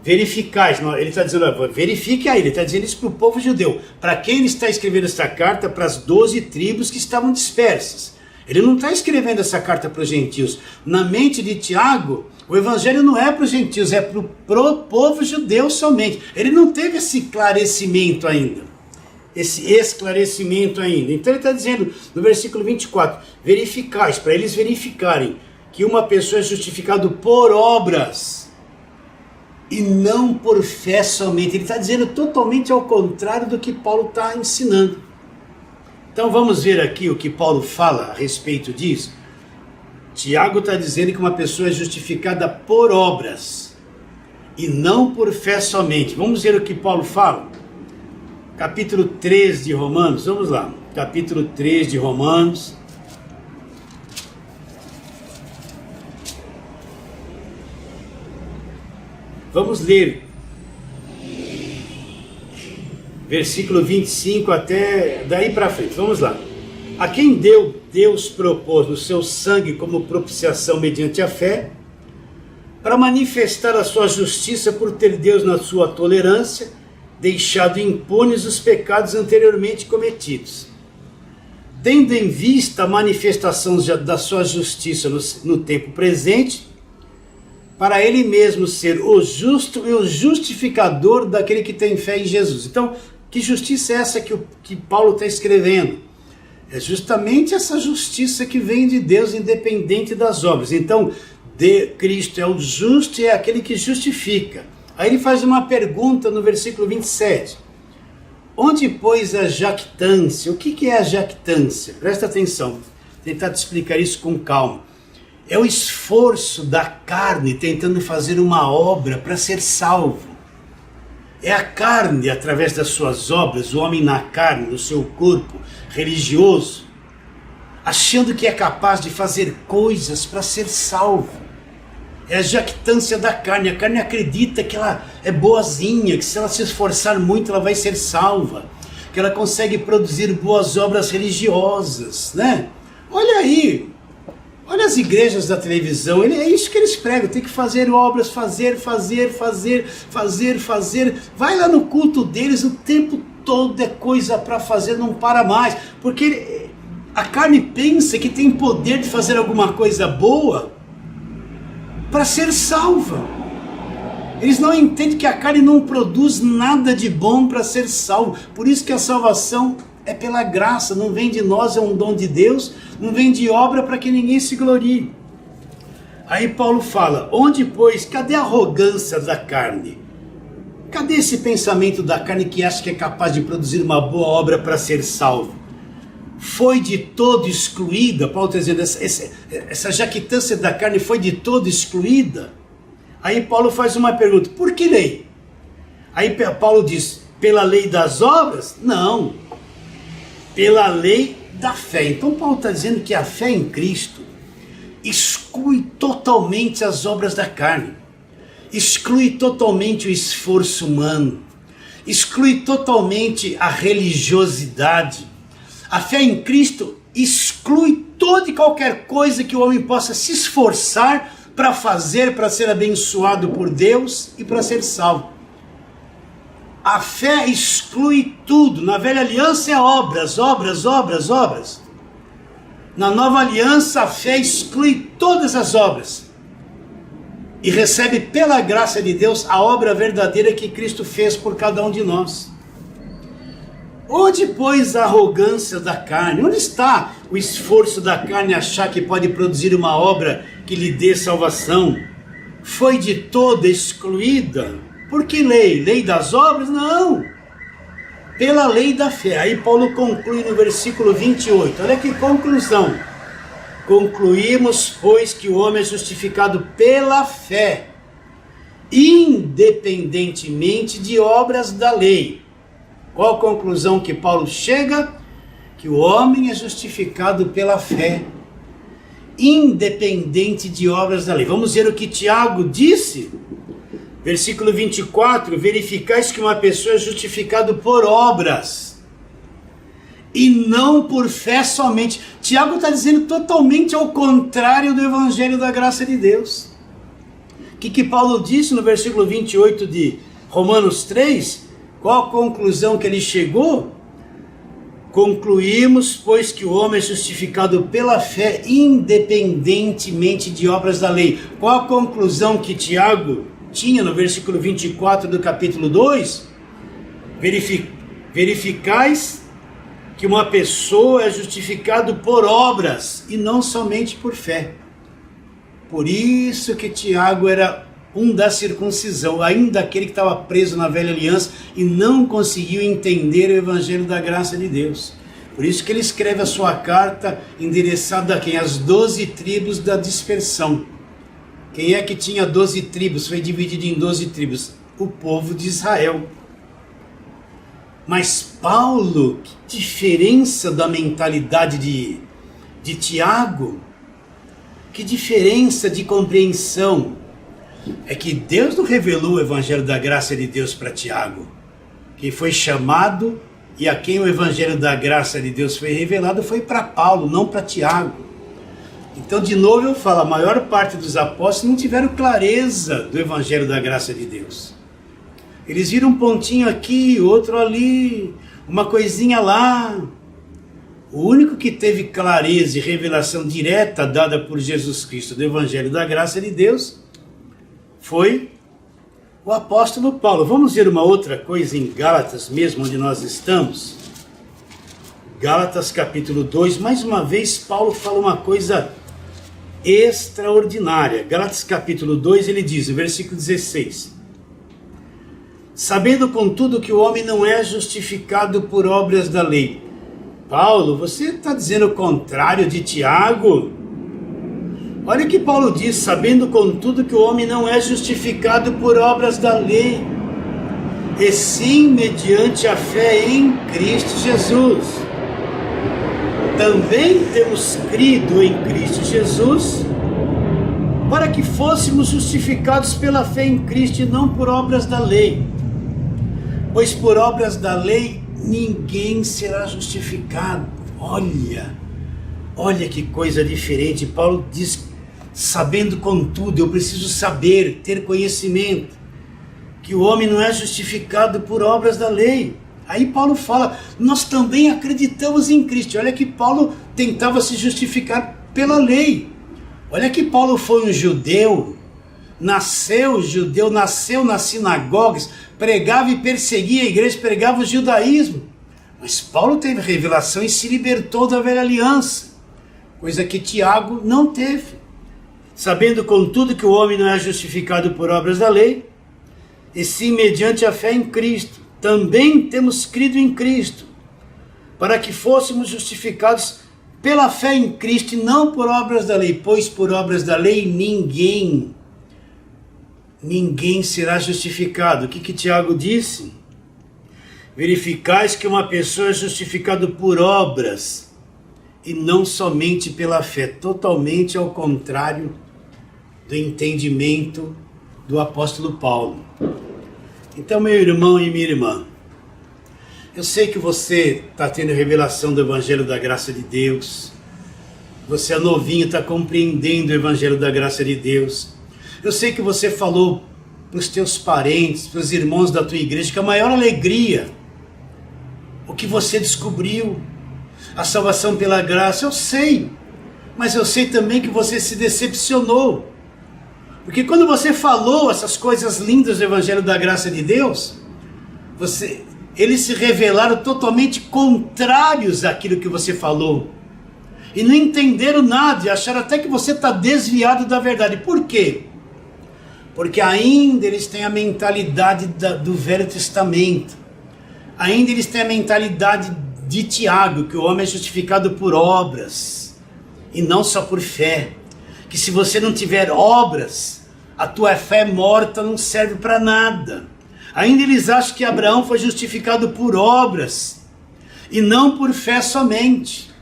[SPEAKER 1] Verificais, ele está dizendo, verifique aí, ele está dizendo isso para o povo judeu. Para quem ele está escrevendo esta carta? Para as 12 tribos que estavam dispersas. Ele não está escrevendo essa carta para os gentios. Na mente de Tiago, o evangelho não é para os gentios, é para o povo judeu somente. Ele não teve esse esclarecimento ainda. Então ele está dizendo no versículo 24, verificais, para eles verificarem que uma pessoa é justificada por obras e não por fé somente. Ele está dizendo totalmente ao contrário do que Paulo está ensinando. Então vamos ver aqui o que Paulo fala a respeito disso. Tiago está dizendo que uma pessoa é justificada por obras e não por fé somente. Vamos ver o que Paulo fala. Capítulo 3 de Romanos, vamos lá. Capítulo 3 de Romanos. Vamos ler versículo 25 até daí para frente. Vamos lá. A quem Deus propôs no seu sangue como propiciação mediante a fé, para manifestar a sua justiça por ter Deus na sua tolerância deixado impunes os pecados anteriormente cometidos. Tendo em vista a manifestação da sua justiça no tempo presente, para ele mesmo ser o justo e o justificador daquele que tem fé em Jesus. Então, que justiça é essa que Paulo está escrevendo? É justamente essa justiça que vem de Deus, independente das obras. Então, Cristo é o justo e é aquele que justifica. Aí ele faz uma pergunta no versículo 27. Onde, pois, a jactância? O que é a jactância? Presta atenção, vou tentar te explicar isso com calma. É o esforço da carne tentando fazer uma obra para ser salvo. É a carne, através das suas obras, o homem na carne, no seu corpo religioso, achando que é capaz de fazer coisas para ser salvo. É a jactância da carne. A carne acredita que ela é boazinha, que se ela se esforçar muito ela vai ser salva, que ela consegue produzir boas obras religiosas, né? Olha aí, olha as igrejas da televisão, é isso que eles pregam, tem que fazer obras, fazer. Vai lá no culto deles, o tempo todo é coisa para fazer, não para mais, porque a carne pensa que tem poder de fazer alguma coisa boa para ser salva. Eles não entendem que a carne não produz nada de bom para ser salvo. Por isso que a salvação é pela graça, não vem de nós, é um dom de Deus, não vem de obra para que ninguém se glorie. Aí Paulo fala, onde pois, cadê a arrogância da carne? Cadê esse pensamento da carne que acha que é capaz de produzir uma boa obra para ser salvo? Foi de todo excluída. Paulo está dizendo, essa jactância da carne foi de todo excluída. Aí Paulo faz uma pergunta, por que lei? Aí Paulo diz, pela lei das obras? Não, pela lei da fé. Então Paulo está dizendo que a fé em Cristo exclui totalmente as obras da carne, exclui totalmente o esforço humano, exclui totalmente a religiosidade. A fé em Cristo exclui toda e qualquer coisa que o homem possa se esforçar para fazer, para ser abençoado por Deus e para ser salvo. A fé exclui tudo. Na velha aliança é obras. Na nova aliança a fé exclui todas as obras e recebe pela graça de Deus a obra verdadeira que Cristo fez por cada um de nós. Onde, pois, a arrogância da carne? Onde está o esforço da carne achar que pode produzir uma obra que lhe dê salvação? Foi de toda excluída. Por que lei? Lei das obras? Não. Pela lei da fé. Aí Paulo conclui no versículo 28. Olha que conclusão. Concluímos, pois, que o homem é justificado pela fé, independentemente de obras da lei. Qual a conclusão que Paulo chega? Que o homem é justificado pela fé, independente de obras da lei. Vamos ver o que Tiago disse. Versículo 24, verificais que uma pessoa é justificada por obras, e não por fé somente. Tiago está dizendo totalmente ao contrário do Evangelho da Graça de Deus. O que Paulo disse no versículo 28 de Romanos 3? Qual a conclusão que ele chegou? Concluímos, pois, que o homem é justificado pela fé, independentemente de obras da lei. Qual a conclusão que Tiago tinha no versículo 24 do capítulo 2? Verificais que uma pessoa é justificada por obras e não somente por fé. Por isso que Tiago era um da circuncisão, ainda aquele que estava preso na velha aliança e não conseguiu entender o Evangelho da Graça de Deus. Por isso que ele escreve a sua carta endereçada a quem? As 12 tribos da dispersão. Quem é que tinha 12 tribos? Foi dividido em 12 tribos. O povo de Israel. Mas Paulo, que diferença da mentalidade de Tiago, que diferença de compreensão. É que Deus não revelou o Evangelho da Graça de Deus para Tiago. Quem foi chamado e a quem o Evangelho da Graça de Deus foi revelado foi para Paulo, não para Tiago. Então, de novo eu falo, a maior parte dos apóstolos não tiveram clareza do Evangelho da Graça de Deus. Eles viram um pontinho aqui, outro ali, uma coisinha lá. O único que teve clareza e revelação direta dada por Jesus Cristo do Evangelho da Graça de Deus foi o apóstolo Paulo. Vamos ver uma outra coisa em Gálatas mesmo, onde nós estamos. Gálatas capítulo 2, mais uma vez Paulo fala uma coisa extraordinária. Gálatas capítulo 2, ele diz, no versículo 16: sabendo contudo que o homem não é justificado por obras da lei. Paulo, você está dizendo o contrário de Tiago? Olha o que Paulo diz, sabendo contudo que o homem não é justificado por obras da lei, e sim mediante a fé em Cristo Jesus. Também temos crido em Cristo Jesus, para que fôssemos justificados pela fé em Cristo e não por obras da lei. Pois por obras da lei ninguém será justificado. Olha que coisa diferente. Paulo diz, sabendo contudo, eu preciso saber, ter conhecimento, que o homem não é justificado por obras da lei. Aí Paulo fala, nós também acreditamos em Cristo. Olha que Paulo tentava se justificar pela lei. Olha que Paulo foi um judeu, nasceu nas sinagogas, pregava e perseguia a igreja, pregava o judaísmo. Mas Paulo teve revelação e se libertou da velha aliança, coisa que Tiago não teve. Sabendo contudo que o homem não é justificado por obras da lei, e sim mediante a fé em Cristo. Também temos crido em Cristo, para que fôssemos justificados pela fé em Cristo e não por obras da lei, pois por obras da lei ninguém será justificado. O que Tiago disse? Verificais que uma pessoa é justificada por obras e não somente pela fé, totalmente ao contrário do entendimento do apóstolo Paulo. Então, meu irmão e minha irmã, eu sei que você está tendo revelação do Evangelho da Graça de Deus, você é novinho, está compreendendo o Evangelho da Graça de Deus. Eu sei que você falou para os teus parentes, para os irmãos da tua igreja, que a maior alegria, o que você descobriu, a salvação pela graça, eu sei, mas eu sei também que você se decepcionou, porque quando você falou essas coisas lindas do Evangelho da Graça de Deus, eles se revelaram totalmente contrários àquilo que você falou, e não entenderam nada, e acharam até que você está desviado da verdade. Por quê? Porque ainda eles têm a mentalidade do Velho Testamento, ainda eles têm a mentalidade de Tiago, que o homem é justificado por obras, e não só por fé. Que se você não tiver obras, a tua fé morta não serve para nada. Ainda eles acham que Abraão foi justificado por obras e não por fé somente.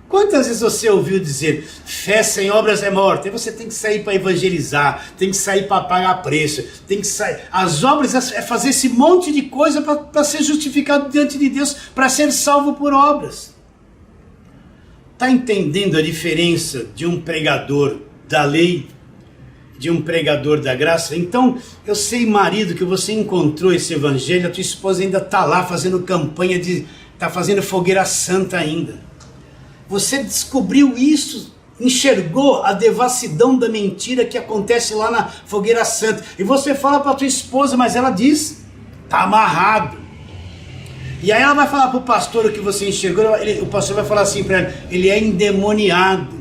[SPEAKER 1] Quantas vezes você ouviu dizer, fé sem obras é morta? E você tem que sair para evangelizar, tem que sair para pagar preço, tem que sair. As obras é fazer esse monte de coisa para ser justificado diante de Deus, para ser salvo por obras. Está entendendo a diferença de um pregador da lei, de um pregador da graça? Então, eu sei, marido, que você encontrou esse evangelho, a tua esposa ainda está lá fazendo campanha, está fazendo fogueira santa ainda. Você descobriu isso, enxergou a devassidão da mentira que acontece lá na fogueira santa. E você fala para a tua esposa, mas ela diz, está amarrado. E aí ela vai falar para o pastor o que você enxergou, o pastor vai falar assim para ela, ele é endemoniado.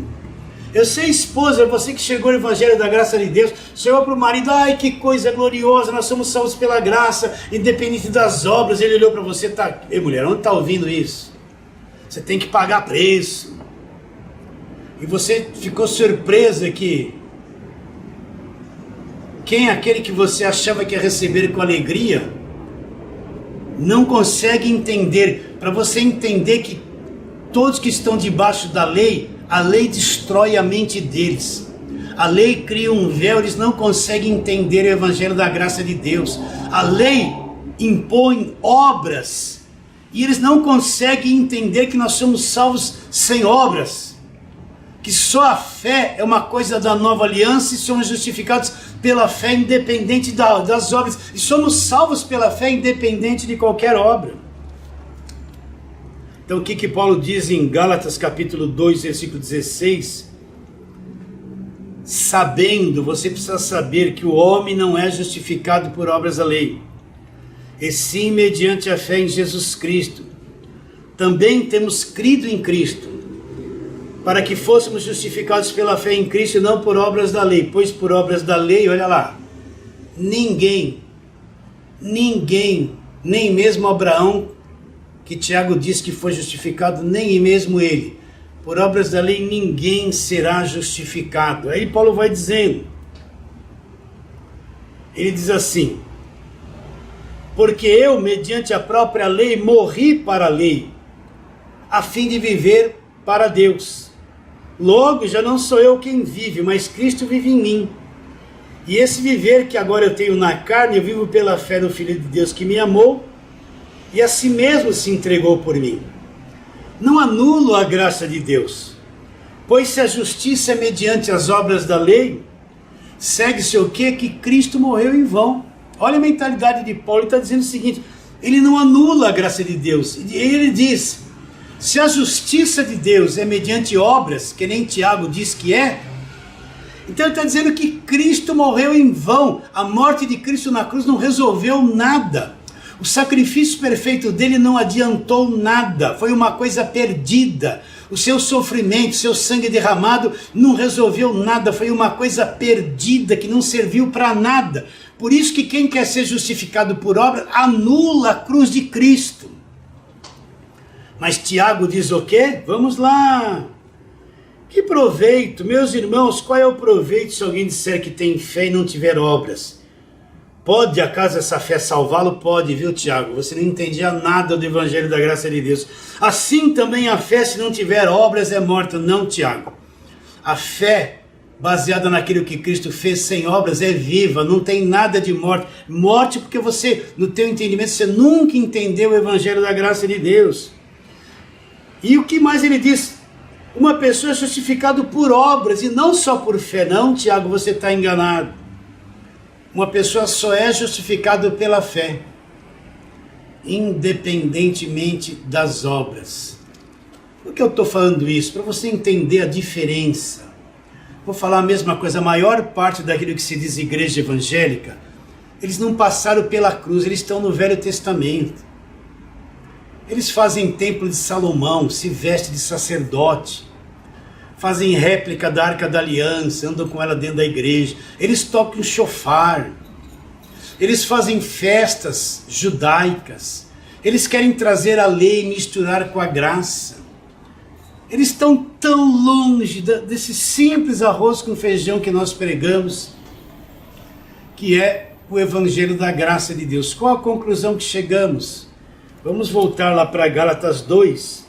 [SPEAKER 1] Eu sei, esposa, você que chegou no evangelho da graça de Deus, chegou para o marido, ai que coisa gloriosa, nós somos salvos pela graça, independente das obras. Ele olhou para você, tá, ei mulher, onde está ouvindo isso? Você tem que pagar preço. E você ficou surpresa que quem é aquele que você achava que ia receber com alegria, não consegue entender. Para você entender que todos que estão debaixo da lei, a lei destrói a mente deles. A lei cria um véu, eles não conseguem entender o evangelho da graça de Deus. A lei impõe obras e eles não conseguem entender que nós somos salvos sem obras, que só a fé é uma coisa da nova aliança e somos justificados pela fé independente das obras, e somos salvos pela fé independente de qualquer obra. Então o que Paulo diz em Gálatas capítulo 2, versículo 16? Sabendo, você precisa saber que o homem não é justificado por obras da lei, e sim mediante a fé em Jesus Cristo. Também temos crido em Cristo, para que fôssemos justificados pela fé em Cristo e não por obras da lei. Pois por obras da lei, olha lá, ninguém, nem mesmo Abraão, que Tiago diz que foi justificado, nem mesmo ele. Por obras da lei ninguém será justificado. Aí Paulo vai dizendo, ele diz assim, porque eu, mediante a própria lei, morri para a lei, a fim de viver para Deus. Logo, já não sou eu quem vive, mas Cristo vive em mim. E esse viver que agora eu tenho na carne, eu vivo pela fé no Filho de Deus que me amou e a si mesmo se entregou por mim. Não anulo a graça de Deus, pois se a justiça é mediante as obras da lei, segue-se o quê? Que Cristo morreu em vão. Olha a mentalidade de Paulo, ele está dizendo o seguinte, ele não anula a graça de Deus, ele diz, se a justiça de Deus é mediante obras, que nem Tiago diz que é, então ele está dizendo que Cristo morreu em vão, a morte de Cristo na cruz não resolveu nada, o sacrifício perfeito dele não adiantou nada, foi uma coisa perdida, o seu sofrimento, o seu sangue derramado não resolveu nada, foi uma coisa perdida que não serviu para nada. Por isso que quem quer ser justificado por obra, anula a cruz de Cristo. Mas Tiago diz o quê? Vamos lá. Que proveito, meus irmãos, qual é o proveito se alguém disser que tem fé e não tiver obras? Pode acaso essa fé salvá-lo? Pode, viu, Tiago? Você não entendia nada do evangelho da graça de Deus. Assim também a fé, se não tiver obras, é morta. Não, Tiago. A fé baseada naquilo que Cristo fez sem obras é viva, não tem nada de morte. Morte porque você, no teu entendimento, você nunca entendeu o evangelho da graça de Deus. E o que mais ele diz? Uma pessoa é justificada por obras e não só por fé. Não, Tiago, você está enganado. Uma pessoa só é justificada pela fé, independentemente das obras. Por que eu estou falando isso? Para você entender a diferença. Vou falar a mesma coisa, a maior parte daquilo que se diz igreja evangélica, eles não passaram pela cruz, eles estão no Velho Testamento. Eles fazem templo de Salomão, se vestem de sacerdote, fazem réplica da Arca da Aliança, andam com ela dentro da igreja, eles tocam chofar, eles fazem festas judaicas, eles querem trazer a lei e misturar com a graça. Eles estão tão longe desse simples arroz com feijão que nós pregamos, que é o Evangelho da Graça de Deus. Qual a conclusão que chegamos? Vamos voltar lá para Gálatas 2.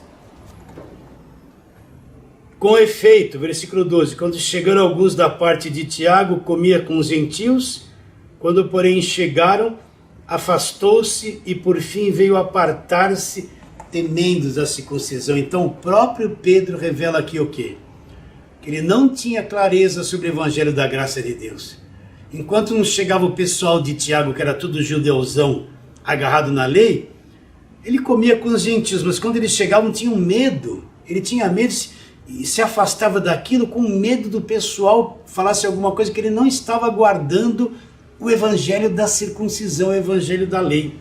[SPEAKER 1] Com efeito, versículo 12, quando chegaram alguns da parte de Tiago, comia com os gentios, quando porém chegaram, afastou-se e por fim veio apartar-se, temendo da circuncisão. Então o próprio Pedro revela aqui o quê? Que ele não tinha clareza sobre o Evangelho da Graça de Deus. Enquanto não chegava o pessoal de Tiago, que era tudo judeuzão, agarrado na lei, ele comia com os gentios, mas quando eles chegavam tinham medo, ele tinha medo e se afastava daquilo com medo do pessoal falasse alguma coisa, que ele não estava guardando o Evangelho da circuncisão, o Evangelho da lei.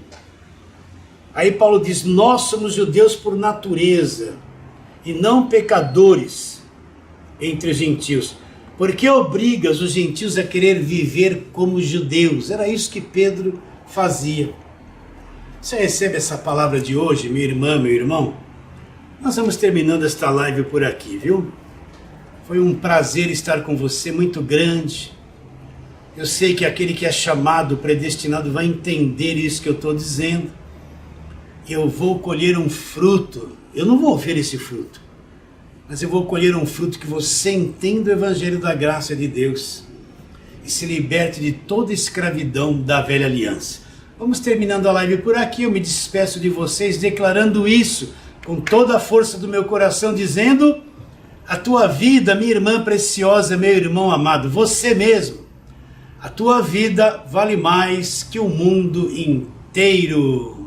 [SPEAKER 1] Aí Paulo diz, nós somos judeus por natureza e não pecadores entre os gentios. Por que obrigas os gentios a querer viver como judeus? Era isso que Pedro fazia. Você recebe essa palavra de hoje, minha irmã, meu irmão? Nós vamos terminando esta live por aqui, viu? Foi um prazer estar com você, muito grande. Eu sei que aquele que é chamado, predestinado, vai entender isso que eu estou dizendo. Eu vou colher um fruto, eu não vou ver esse fruto, mas eu vou colher um fruto que você entenda o Evangelho da Graça de Deus e se liberte de toda escravidão da velha aliança. Vamos terminando a live por aqui, eu me despeço de vocês declarando isso com toda a força do meu coração, dizendo, a tua vida, minha irmã preciosa, meu irmão amado, você mesmo, a tua vida vale mais que o mundo inteiro.